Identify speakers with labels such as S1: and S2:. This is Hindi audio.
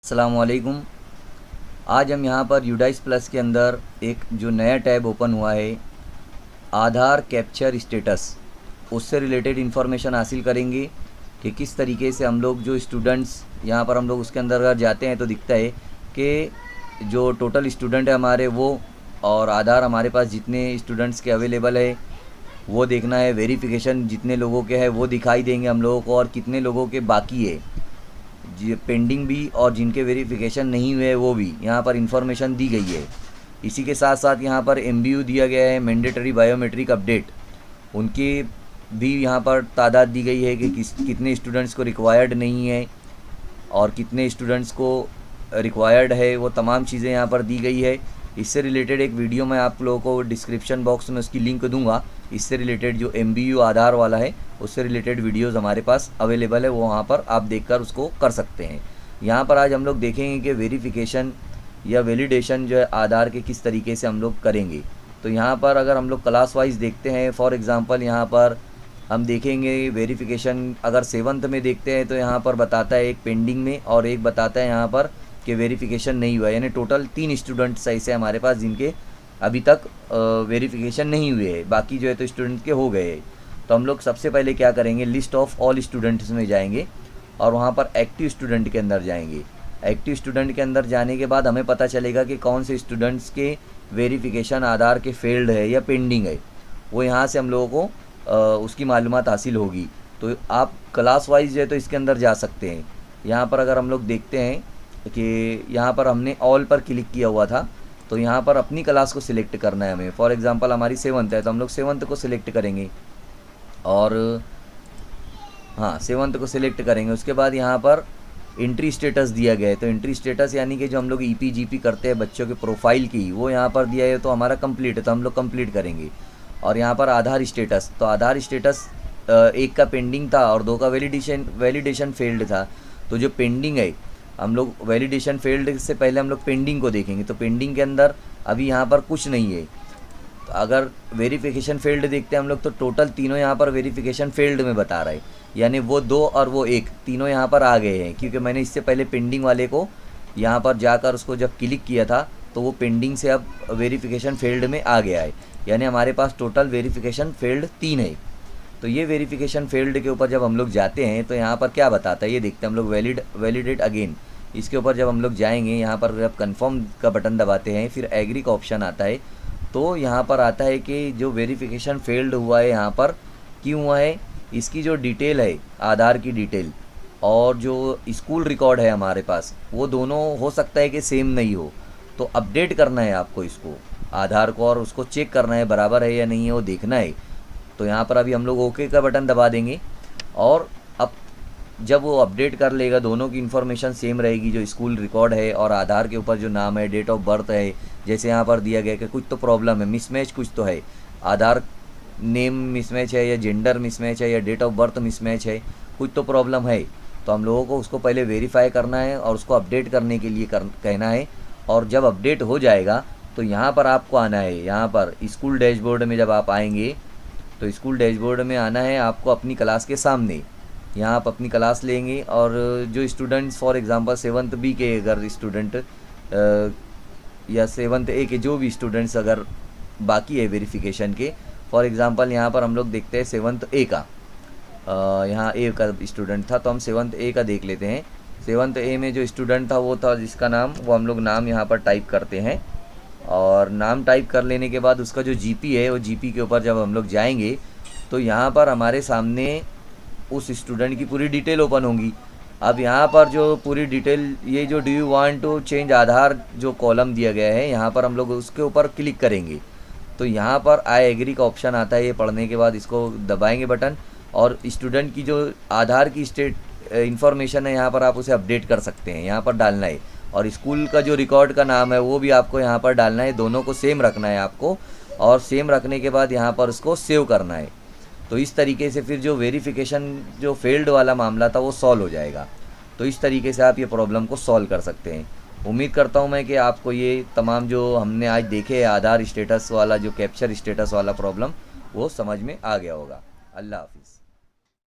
S1: अस्सलामुअलैकुम। आज हम यहाँ पर यूडाइस प्लस के अंदर एक जो नया टैब ओपन हुआ है, आधार कैप्चर स्टेटस, उससे रिलेटेड इन्फॉर्मेशन हासिल करेंगे कि किस तरीके से हम लोग जो स्टूडेंट्स यहाँ पर हम लोग उसके अंदर अगर जाते हैं तो दिखता है कि जो टोटल स्टूडेंट है हमारे वो, और आधार हमारे पास जितने स्टूडेंट्स के अवेलेबल है वो देखना है। वेरिफिकेशन जितने लोगों के है वो दिखाई देंगे हम लोगों को, और कितने लोगों के बाकी है जी पेंडिंग भी, और जिनके वेरिफिकेशन नहीं हुए वो भी यहाँ पर इंफॉर्मेशन दी गई है। इसी के साथ साथ यहाँ पर MBU दिया गया है, मैंडेटरी बायोमेट्रिक अपडेट, उनकी भी यहाँ पर तादाद दी गई है कि कितने स्टूडेंट्स को रिक्वायर्ड नहीं है और कितने स्टूडेंट्स को रिक्वायर्ड है, वो तमाम चीज़ें यहाँ पर दी गई है। इससे रिलेटेड एक वीडियो मैं आप लोगों को डिस्क्रिप्शन बॉक्स में उसकी लिंक दूंगा। इससे रिलेटेड जो MBU आधार वाला है उससे रिलेटेड वीडियोज़ हमारे पास अवेलेबल है, वो वहाँ पर आप देखकर उसको कर सकते हैं। यहाँ पर आज हम लोग देखेंगे कि वेरिफिकेशन या वैलिडेशन जो है आधार के किस तरीके से हम लोग करेंगे। तो यहाँ पर अगर हम लोग क्लास वाइज देखते हैं, फॉर एग्ज़ाम्पल यहाँ पर हम देखेंगे वेरिफिकेशन अगर 7th में देखते हैं तो यहाँ पर बताता है एक पेंडिंग में और एक बताता है यहाँ पर कि वेरिफिकेशन नहीं हुआ, यानी टोटल 3 स्टूडेंट्स ऐसे हमारे पास जिनके अभी तक वेरिफिकेशन नहीं हुए है, बाकी जो है तो स्टूडेंट के हो गए हैं। तो हम लोग सबसे पहले क्या करेंगे, लिस्ट ऑफ ऑल स्टूडेंट्स में जाएंगे और वहाँ पर एक्टिव स्टूडेंट के अंदर जाएंगे। एक्टिव स्टूडेंट के अंदर जाने के बाद हमें पता चलेगा कि कौन से स्टूडेंट्स के वेरिफिकेशन आधार के फेल्ड है या पेंडिंग है, वो यहाँ से हम लोगों को उसकी मालूमात हासिल होगी। तो आप क्लास वाइज जो है तो इसके अंदर जा सकते हैं। यहाँ पर अगर हम लोग देखते हैं कि यहाँ पर हमने ऑल पर क्लिक किया हुआ था, तो यहाँ पर अपनी क्लास को सिलेक्ट करना है हमें। फॉर एग्ज़ाम्पल हमारी 7th है तो हम लोग 7th को सिलेक्ट करेंगे, और हाँ 7th को सिलेक्ट करेंगे। उसके बाद यहाँ पर एंट्री स्टेटस दिया गया है, तो एंट्री स्टेटस यानी कि जो हम लोग EP-GP करते हैं बच्चों के प्रोफाइल की, वो यहाँ पर दिया है, तो हमारा कंप्लीट है तो हम लोग कंप्लीट करेंगे। और यहाँ पर आधार स्टेटस, तो आधार स्टेटस 1 का पेंडिंग था और 2 का वैलिडेशन फेल्ड था। तो जो पेंडिंग है, हम लोग वैलिडेशन फेल्ड से पहले हम लोग पेंडिंग को देखेंगे। तो पेंडिंग के अंदर अभी यहाँ पर कुछ नहीं है। तो अगर वेरिफिकेशन फेल्ड देखते हैं हम लोग तो टोटल तीनों यहाँ पर वेरिफिकेशन फेल्ड में बता रहा है, यानी वो 2 और वो 1 तीनों यहाँ पर आ गए हैं, क्योंकि मैंने इससे पहले पेंडिंग वाले को यहाँ पर जाकर उसको जब क्लिक किया था तो वो पेंडिंग से अब वेरिफिकेशन फेल्ड में आ गया है, यानी हमारे पास टोटल वेरिफिकेशन फेल्ड 3 है। तो ये वेरिफिकेशन फेल्ड के ऊपर जब हम लोग जाते हैं तो यहाँ पर क्या बताता है ये देखते हैं हम लोग, वैलिडेट अगेन। इसके ऊपर जब हम लोग जाएंगे, यहाँ पर जब कंफर्म का बटन दबाते हैं फिर एग्री का ऑप्शन आता है, तो यहाँ पर आता है कि जो वेरिफिकेशन फेल्ड हुआ है यहाँ पर क्यों हुआ है, इसकी जो डिटेल है आधार की डिटेल और जो स्कूल रिकॉर्ड है हमारे पास, वो दोनों हो सकता है कि सेम नहीं हो। तो अपडेट करना है आपको इसको आधार को, और उसको चेक करना है बराबर है या नहीं है, वो देखना है। तो यहाँ पर अभी हम लोग ओके का बटन दबा देंगे, और अब जब वो अपडेट कर लेगा दोनों की इन्फॉर्मेशन सेम रहेगी, जो स्कूल रिकॉर्ड है और आधार के ऊपर जो नाम है, डेट ऑफ बर्थ है, जैसे यहाँ पर दिया गया कि कुछ तो प्रॉब्लम है, मिसमैच कुछ तो है, आधार नेम मिसमैच है या जेंडर मिसमैच है या डेट ऑफ बर्थ मिसमैच है, कुछ तो प्रॉब्लम है। तो हम लोगों को उसको पहले वेरीफाई करना है और उसको अपडेट करने के लिए कहना है। और जब अपडेट हो जाएगा तो यहाँ पर आपको आना है, यहाँ पर स्कूल डैशबोर्ड में जब आप आएंगे तो स्कूल डैशबोर्ड में आना है आपको अपनी क्लास के सामने। यहाँ आप अपनी क्लास लेंगे और जो students for example 7th B के अगर स्टूडेंट या 7th A के जो भी स्टूडेंट्स अगर बाकी है वेरिफिकेशन के, फॉर एग्ज़ाम्पल यहाँ पर हम लोग देखते हैं 7th A का, यहाँ A का स्टूडेंट था तो हम 7th A का देख लेते हैं। 7th A में जो स्टूडेंट था वो था जिसका नाम, वो हम लोग नाम यहाँ पर टाइप करते हैं, और नाम टाइप कर लेने के बाद उसका जो GP है, वो GP के ऊपर जब हम लोग जाएंगे तो यहाँ पर हमारे सामने उस स्टूडेंट की पूरी डिटेल ओपन होगी। अब यहाँ पर जो पूरी डिटेल, ये जो do you want to change Aadhaar जो कॉलम दिया गया है, यहाँ पर हम लोग उसके ऊपर क्लिक करेंगे तो यहाँ पर आई एग्री का ऑप्शन आता है। ये पढ़ने के बाद इसको दबाएंगे बटन, और स्टूडेंट की जो आधार की इंफॉर्मेशन है यहाँ पर आप उसे अपडेट कर सकते हैं, यहाँ पर डालना है। और स्कूल का जो रिकॉर्ड का नाम है वो भी आपको यहाँ पर डालना है, दोनों को सेम रखना है आपको, और सेम रखने के बाद यहाँ पर उसको सेव करना है। तो इस तरीके से फिर जो वेरिफिकेशन जो फेल्ड वाला मामला था वो सॉल्व हो जाएगा। तो इस तरीके से आप ये प्रॉब्लम को सॉल्व कर सकते हैं। उम्मीद करता हूँ मैं कि आपको ये तमाम जो हमने आज देखे आधार स्टेटस वाला जो कैप्चर स्टेटस वाला प्रॉब्लम वो समझ में आ गया होगा। अल्लाह हाफिज़।